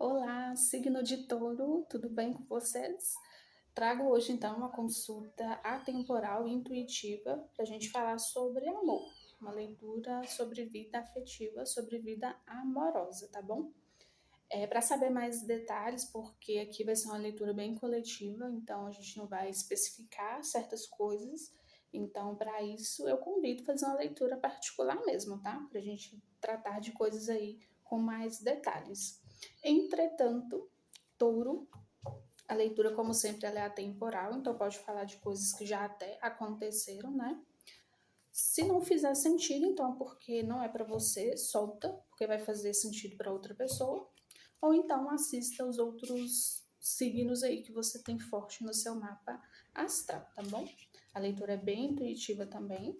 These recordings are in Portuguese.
Olá, signo de Touro, tudo bem com vocês? Trago hoje então uma consulta atemporal e intuitiva para a gente falar sobre amor, uma leitura sobre vida afetiva, sobre vida amorosa, tá bom? Para saber mais detalhes, porque aqui vai ser uma leitura bem coletiva, então a gente não vai especificar certas coisas. Então, para isso, eu convido a fazer uma leitura particular mesmo, tá? Para a gente tratar de coisas aí com mais detalhes. Entretanto, Touro, a leitura, como sempre, ela é atemporal, então pode falar de coisas que já até aconteceram, né? Se não fizer sentido, então, porque não é para você, solta, porque vai fazer sentido para outra pessoa. Ou então assista os outros signos aí que você tem forte no seu mapa astral, tá bom? A leitura é bem intuitiva também.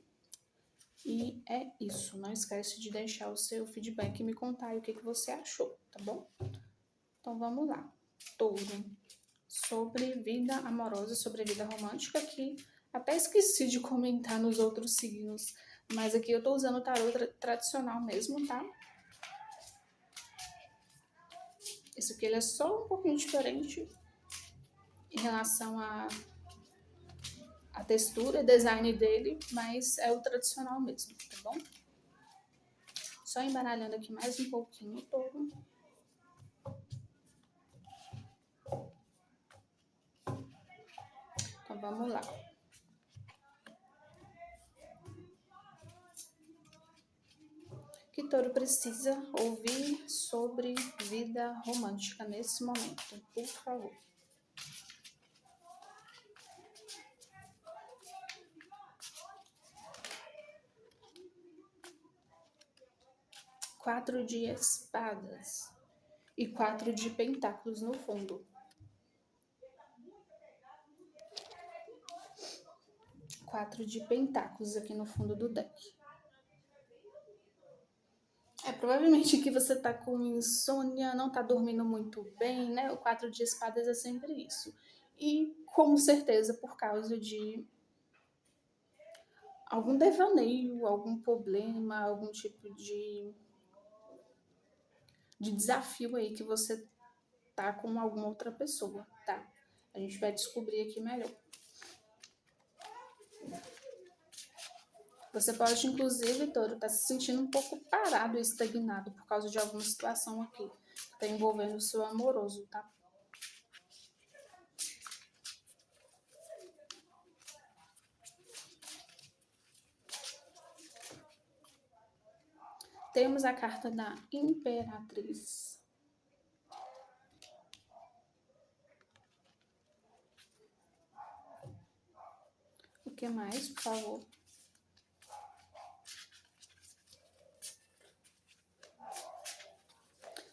E é isso. Não esquece de deixar o seu feedback e me contar aí o que você achou, tá bom? Então vamos lá. Touro. Sobre vida amorosa, sobre vida romântica, que até esqueci de comentar nos outros signos. Mas aqui eu tô usando o tarô tradicional mesmo, tá? Esse aqui ele é só um pouquinho diferente em relação à textura e design dele, mas é o tradicional mesmo, tá bom? Só embaralhando aqui mais um pouquinho o touro. Então vamos lá. O que Touro precisa ouvir sobre vida romântica nesse momento, por favor. Quatro de espadas e 4 de pentáculos no fundo. 4 de pentáculos aqui no fundo do deck. Provavelmente que você tá com insônia, não tá dormindo muito bem, né? O 4 de espadas é sempre isso. E com certeza por causa de algum devaneio, algum problema, algum tipo de desafio aí que você tá com alguma outra pessoa, tá? A gente vai descobrir aqui melhor. Você pode, inclusive, Touro, estar se sentindo um pouco parado e estagnado por causa de alguma situação aqui que está envolvendo o seu amoroso, tá? Temos a carta da Imperatriz. O que mais, por favor?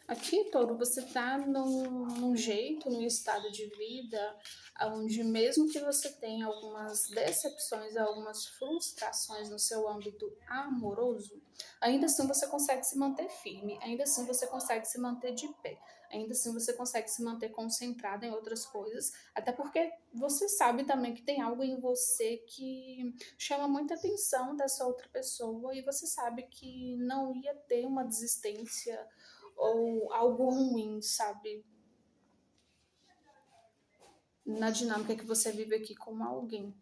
Aqui, Touro, você tá num jeito, num estado de vida, onde mesmo que você tenha algumas decepções, algumas frustrações no seu âmbito amoroso, ainda assim você consegue se manter firme, ainda assim você consegue se manter de pé, ainda assim você consegue se manter concentrado em outras coisas, até porque você sabe também que tem algo em você que chama muita atenção dessa outra pessoa e você sabe que não ia ter uma desistência ou algo ruim, sabe? Na dinâmica que você vive aqui com alguém.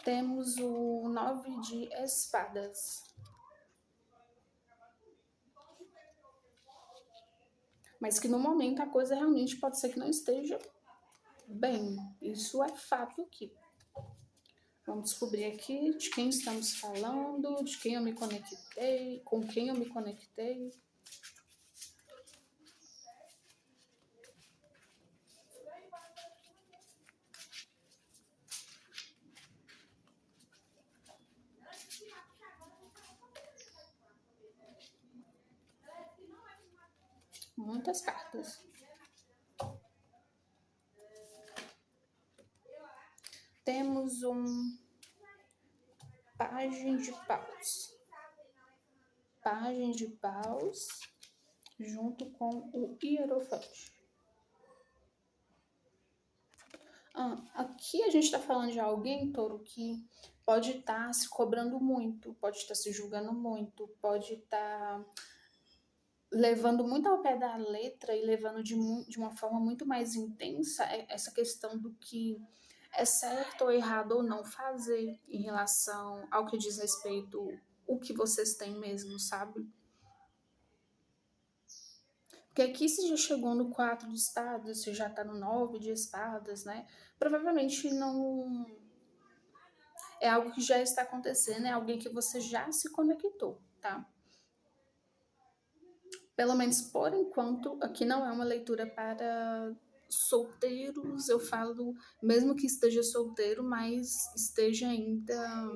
Temos o 9 de espadas. Mas que no momento a coisa realmente pode ser que não esteja bem. Isso é fato aqui. Vamos descobrir aqui de quem estamos falando, de quem eu me conectei, com quem eu me conectei. Muitas cartas. Temos um pajem de paus. Pajem de paus junto com o hierofante. Aqui a gente está falando de alguém, Touro, que pode estar se cobrando muito, pode estar se julgando muito, pode estar levando muito ao pé da letra e levando de uma forma muito mais intensa essa questão do que é certo ou errado ou não fazer em relação ao que diz respeito o que vocês têm mesmo, sabe? Porque aqui você já chegou no 4 de espadas, você já tá no 9 de espadas, né? Provavelmente não é algo que já está acontecendo, é alguém que você já se conectou, tá? Pelo menos por enquanto, aqui não é uma leitura para solteiros, eu falo, mesmo que esteja solteiro, mas esteja ainda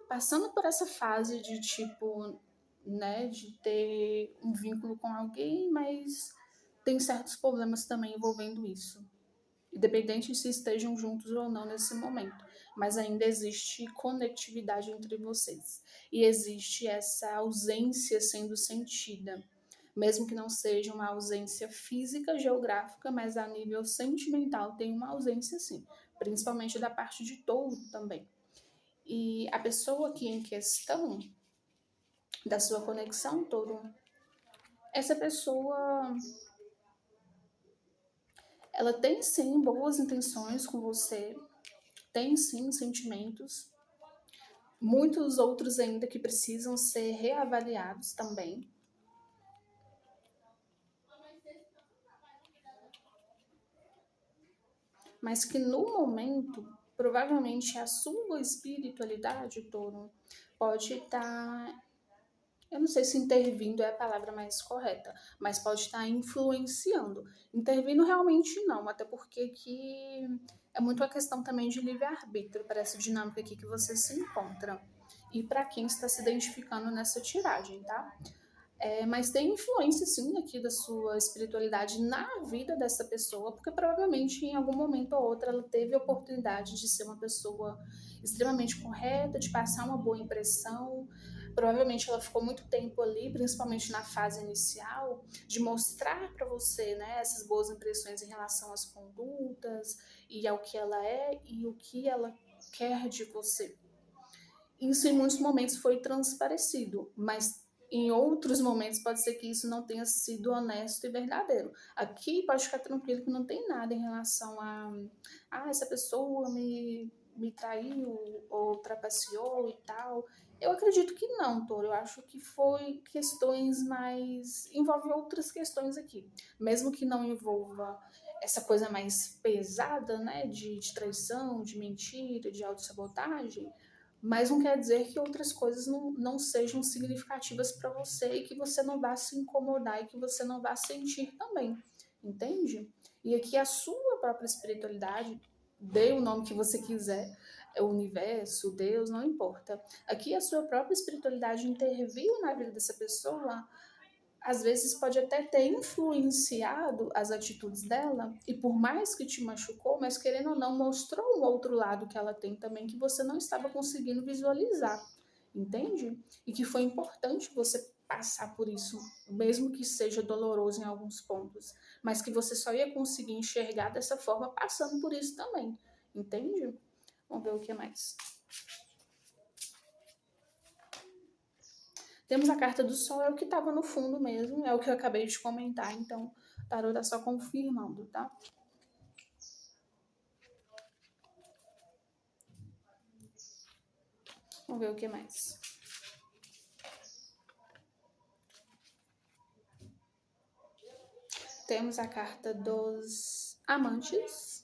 passando por essa fase de tipo, né, de ter um vínculo com alguém, mas tem certos problemas também envolvendo isso. Independente se estejam juntos ou não nesse momento, mas ainda existe conectividade entre vocês. E existe essa ausência sendo sentida, mesmo que não seja uma ausência física, geográfica, mas a nível sentimental tem uma ausência sim, principalmente da parte de touro também. E a pessoa aqui em questão, da sua conexão, touro, essa pessoa, ela tem sim boas intenções com você, tem sim sentimentos, muitos outros ainda que precisam ser reavaliados também, mas que no momento, provavelmente a sua espiritualidade, touro, pode estar, eu não sei se intervindo é a palavra mais correta, mas pode estar influenciando. Intervindo realmente não, até porque que é muito a questão também de livre-arbítrio para essa dinâmica aqui que você se encontra. E para quem está se identificando nessa tiragem, tá? Mas tem influência, sim, aqui da sua espiritualidade na vida dessa pessoa, porque provavelmente em algum momento ou outro ela teve a oportunidade de ser uma pessoa extremamente correta, de passar uma boa impressão. Provavelmente ela ficou muito tempo ali, principalmente na fase inicial, de mostrar para você, né, essas boas impressões em relação às condutas e ao que ela é e o que ela quer de você. Isso em muitos momentos foi transparecido, mas em outros momentos pode ser que isso não tenha sido honesto e verdadeiro. Aqui pode ficar tranquilo que não tem nada em relação a essa pessoa me traiu ou trapaceou e tal. Eu acredito que não, Toro. Eu acho que foi questões mais. Envolve outras questões aqui. Mesmo que não envolva essa coisa mais pesada, né? De traição, de mentira, de autossabotagem, mas não quer dizer que outras coisas não sejam significativas para você e que você não vá se incomodar e que você não vá sentir também, entende? E aqui a sua própria espiritualidade, dê o nome que você quiser, é o universo, Deus, não importa. Aqui a sua própria espiritualidade interviu na vida dessa pessoa, às vezes pode até ter influenciado as atitudes dela, e por mais que te machucou, mas querendo ou não, mostrou um outro lado que ela tem também que você não estava conseguindo visualizar, entende? E que foi importante você passar por isso, mesmo que seja doloroso em alguns pontos, mas que você só ia conseguir enxergar dessa forma passando por isso também, entende? Vamos ver o que mais. Temos a carta do sol, é o que estava no fundo mesmo, é o que eu acabei de comentar, então o tarô está só confirmando, tá? Vamos ver o que mais. Temos a carta dos amantes.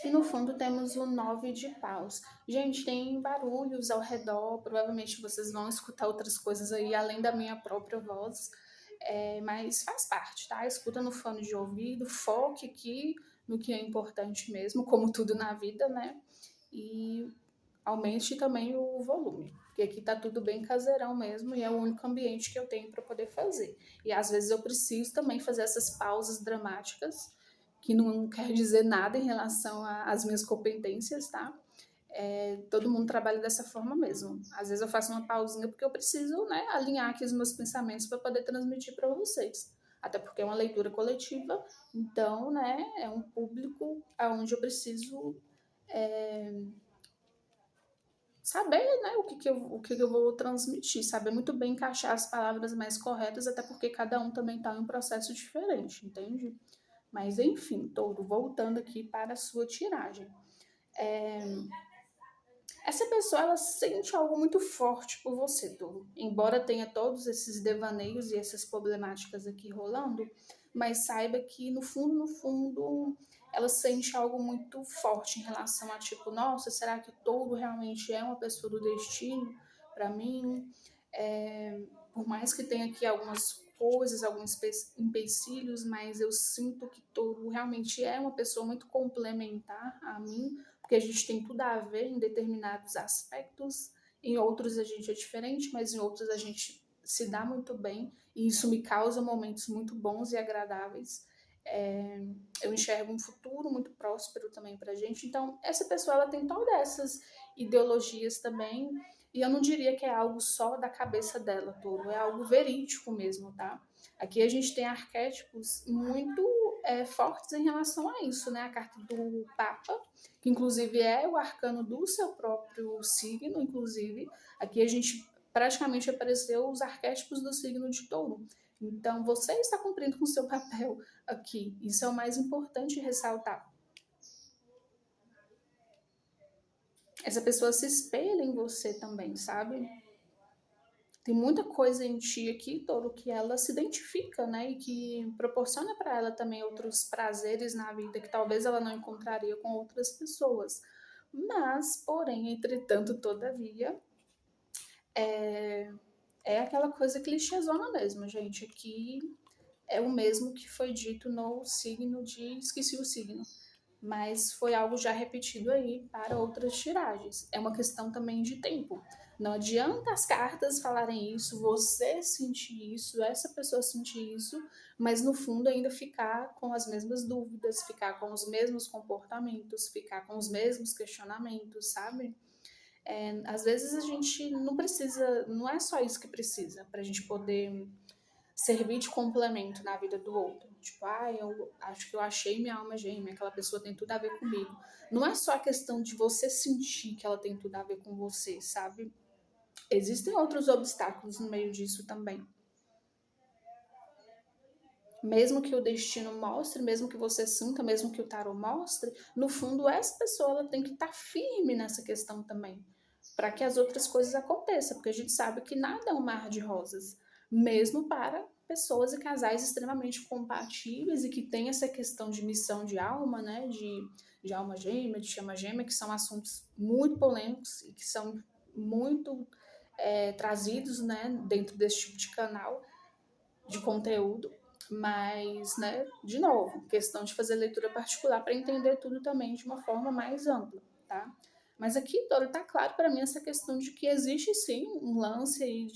E no fundo temos o 9 de paus. Gente, tem barulhos ao redor, provavelmente vocês vão escutar outras coisas aí além da minha própria voz, mas faz parte, tá? Escuta no fone de ouvido, foque aqui no que é importante mesmo, como tudo na vida, né? E aumente também o volume, porque aqui tá tudo bem caseirão mesmo e é o único ambiente que eu tenho para poder fazer. E às vezes eu preciso também fazer essas pausas dramáticas, que não quer dizer nada em relação às minhas competências, tá? Todo mundo trabalha dessa forma mesmo. Às vezes eu faço uma pausinha porque eu preciso, né, alinhar aqui os meus pensamentos para poder transmitir para vocês. até porque é uma leitura coletiva, então, né, é um público aonde eu preciso saber, né, o que que eu vou transmitir, saber muito bem encaixar as palavras mais corretas, até porque cada um também está em um processo diferente, entende? Mas enfim, Touro, voltando aqui para a sua tiragem. Essa pessoa, ela sente algo muito forte por você, Touro. Embora tenha todos esses devaneios e essas problemáticas aqui rolando, mas saiba que no fundo, ela sente algo muito forte em relação a tipo, nossa, será que Touro realmente é uma pessoa do destino para mim? Por mais que tenha aqui algumas coisas, alguns empecilhos, mas eu sinto que Touro realmente é uma pessoa muito complementar a mim, porque a gente tem tudo a ver em determinados aspectos, em outros a gente é diferente, mas em outros a gente se dá muito bem, e isso me causa momentos muito bons e agradáveis. Eu enxergo um futuro muito próspero também pra gente, então essa pessoa ela tem todas essas ideologias também, e eu não diria que é algo só da cabeça dela, Touro, é algo verídico mesmo, tá? Aqui a gente tem arquétipos muito fortes em relação a isso, né? A carta do Papa, que inclusive é o arcano do seu próprio signo, inclusive. Aqui a gente praticamente apareceu os arquétipos do signo de Touro. Então, você está cumprindo com o seu papel aqui. Isso é o mais importante ressaltar. Essa pessoa se espelha em você também, sabe? Tem muita coisa em ti aqui, Touro, que ela se identifica, né? E que proporciona para ela também outros prazeres na vida que talvez ela não encontraria com outras pessoas. Mas, porém, entretanto, todavia, é aquela coisa clichêzona mesmo, gente. Aqui é o mesmo que foi dito no signo de. Esqueci o signo. Mas foi algo já repetido aí para outras tiragens. É uma questão também de tempo. Não adianta as cartas falarem isso, você sentir isso, essa pessoa sentir isso, mas no fundo ainda ficar com as mesmas dúvidas, ficar com os mesmos comportamentos, ficar com os mesmos questionamentos, sabe? Às vezes a gente não precisa, não é só isso que precisa para a gente poder servir de complemento na vida do outro. Tipo, eu acho que eu achei minha alma gêmea, aquela pessoa tem tudo a ver comigo. Não é só a questão de você sentir que ela tem tudo a ver com você, sabe? Existem outros obstáculos no meio disso também. Mesmo que o destino mostre, mesmo que você sinta, mesmo que o tarot mostre, no fundo essa pessoa ela tem que estar firme nessa questão também, para que as outras coisas aconteçam, porque a gente sabe que nada é um mar de rosas, mesmo para pessoas e casais extremamente compatíveis e que têm essa questão de missão de alma, né, de alma gêmea, de chama gêmea, que são assuntos muito polêmicos e que são muito trazidos, né, dentro desse tipo de canal de conteúdo, mas, né, de novo, questão de fazer leitura particular para entender tudo também de uma forma mais ampla, tá? Mas aqui, Doro, tá claro para mim essa questão de que existe sim um lance aí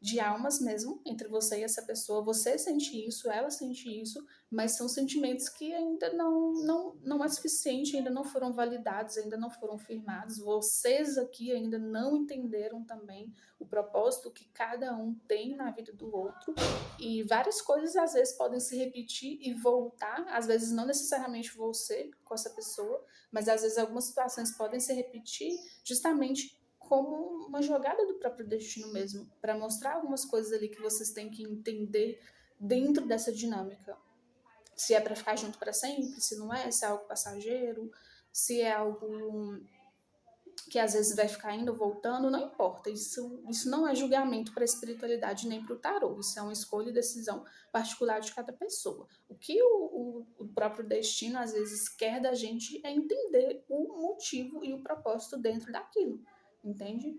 de almas mesmo entre você e essa pessoa. Você sente isso, ela sente isso, mas são sentimentos que ainda não é suficiente, ainda não foram validados, ainda não foram firmados. Vocês aqui ainda não entenderam também o propósito que cada um tem na vida do outro. E várias coisas às vezes podem se repetir e voltar, às vezes não necessariamente você com essa pessoa, mas às vezes algumas situações podem se repetir justamente como uma jogada do próprio destino mesmo, para mostrar algumas coisas ali que vocês têm que entender dentro dessa dinâmica. Se é para ficar junto para sempre, se não é, se é algo passageiro, se é algo que às vezes vai ficar indo, voltando, não importa. Isso não é julgamento para a espiritualidade nem para o tarô. Isso é uma escolha e decisão particular de cada pessoa. O que o próprio destino às vezes quer da gente é entender o motivo e o propósito dentro daquilo, entende?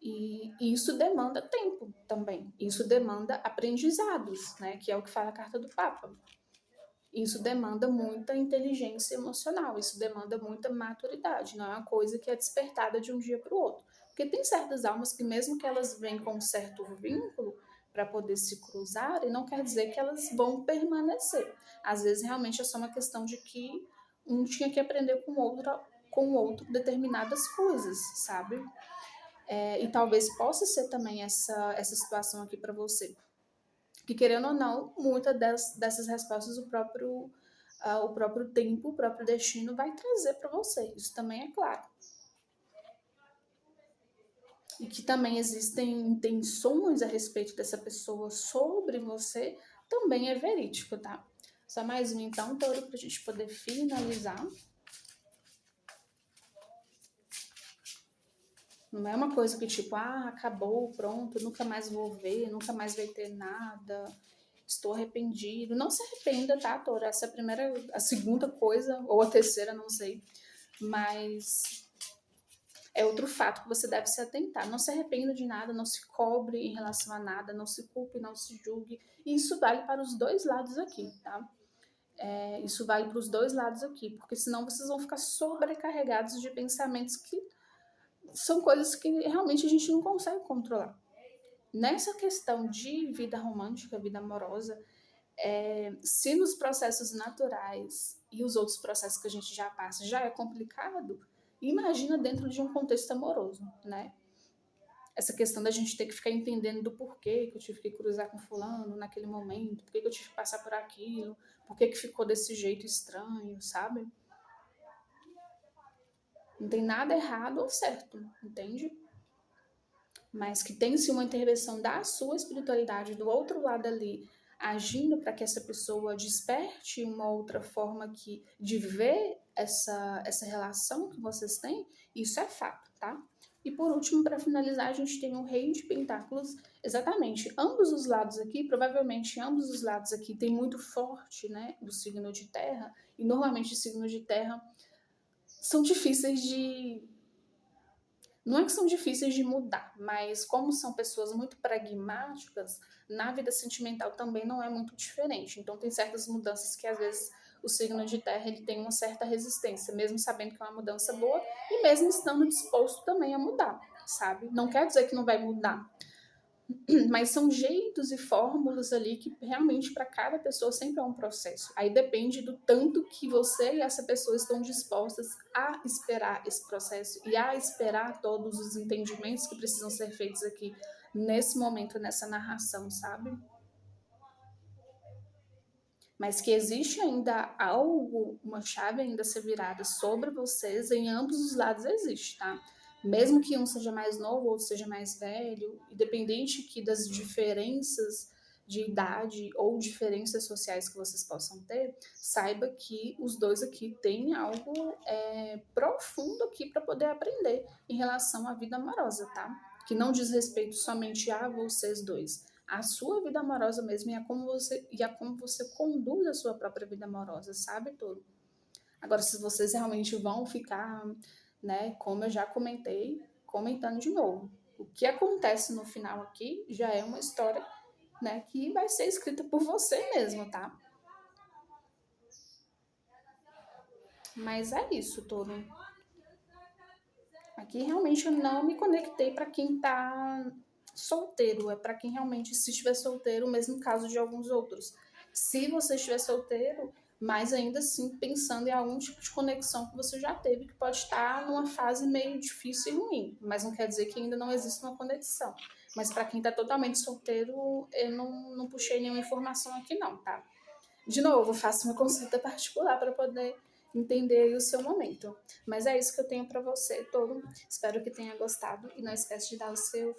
E isso demanda tempo também. Isso demanda aprendizados, né? Que é o que fala a carta do Papa. Isso demanda muita inteligência emocional, isso demanda muita maturidade, não é uma coisa que é despertada de um dia para o outro. Porque tem certas almas que, mesmo que elas venham com um certo vínculo para poder se cruzar, e não quer dizer que elas vão permanecer. Às vezes, realmente, é só uma questão de que um tinha que aprender com o outro determinadas coisas, sabe? E talvez possa ser também essa situação aqui para você. Que, querendo ou não, muitas dessas respostas o próprio tempo, o próprio destino vai trazer para você. Isso também é claro. E que também existem intenções a respeito dessa pessoa sobre você, também é verídico, tá? Só mais um então, Touro, pra gente poder finalizar. Não é uma coisa que tipo, acabou, pronto, nunca mais vou ver, nunca mais vai ter nada, estou arrependido. Não se arrependa, tá, Touro? Essa é a segunda coisa, ou a terceira, não sei. Mas é outro fato que você deve se atentar. Não se arrependa de nada, não se cobre em relação a nada, não se culpe, não se julgue. E isso vale para os dois lados aqui, tá? Isso vale para os dois lados aqui, porque senão vocês vão ficar sobrecarregados de pensamentos que são coisas que realmente a gente não consegue controlar. Nessa questão de vida romântica, vida amorosa, se nos processos naturais e os outros processos que a gente já passa já é complicado, imagina dentro de um contexto amoroso, né? Essa questão da gente ter que ficar entendendo do porquê que eu tive que cruzar com fulano naquele momento, porquê que eu tive que passar por aquilo, porquê que ficou desse jeito estranho, sabe? Não tem nada errado ou certo, entende? Mas que tem-se uma intervenção da sua espiritualidade do outro lado ali, agindo para que essa pessoa desperte uma outra forma de ver essa relação que vocês têm, isso é fato, tá? E por último, para finalizar, a gente tem o Rei de Pentáculos, exatamente, ambos os lados aqui, provavelmente ambos os lados aqui tem muito forte, né, do signo de terra, e normalmente signos de terra são difíceis de não é que são difíceis de mudar, mas como são pessoas muito pragmáticas, na vida sentimental também não é muito diferente. Então tem certas mudanças que às vezes o signo de terra ele tem uma certa resistência, mesmo sabendo que é uma mudança boa e mesmo estando disposto também a mudar, sabe? Não quer dizer que não vai mudar, mas são jeitos e fórmulas ali que realmente para cada pessoa sempre é um processo. Aí depende do tanto que você e essa pessoa estão dispostas a esperar esse processo e a esperar todos os entendimentos que precisam ser feitos aqui nesse momento, nessa narração, sabe? Mas que existe ainda algo, uma chave ainda a ser virada sobre vocês, em ambos os lados existe, tá? Mesmo que um seja mais novo, outro seja mais velho, independente que das diferenças de idade ou diferenças sociais que vocês possam ter, saiba que os dois aqui têm algo profundo aqui para poder aprender em relação à vida amorosa, tá? Que não diz respeito somente a vocês dois, a sua vida amorosa mesmo e a como você conduz a sua própria vida amorosa, sabe, Touro? Agora, se vocês realmente vão ficar, né, como eu já comentei, comentando de novo, o que acontece no final aqui já é uma história, né, que vai ser escrita por você mesmo, tá? Mas é isso, Touro. Aqui realmente eu não me conectei para quem tá solteiro, é para quem realmente, se estiver solteiro, o mesmo caso de alguns outros. Se você estiver solteiro, mas ainda assim pensando em algum tipo de conexão que você já teve, que pode estar numa fase meio difícil e ruim, mas não quer dizer que ainda não existe uma conexão. Mas para quem está totalmente solteiro, eu não puxei nenhuma informação aqui não, tá? De novo, faça uma consulta particular para poder entender aí o seu momento. Mas é isso que eu tenho para você, Touro. Espero que tenha gostado e não esquece de dar o seu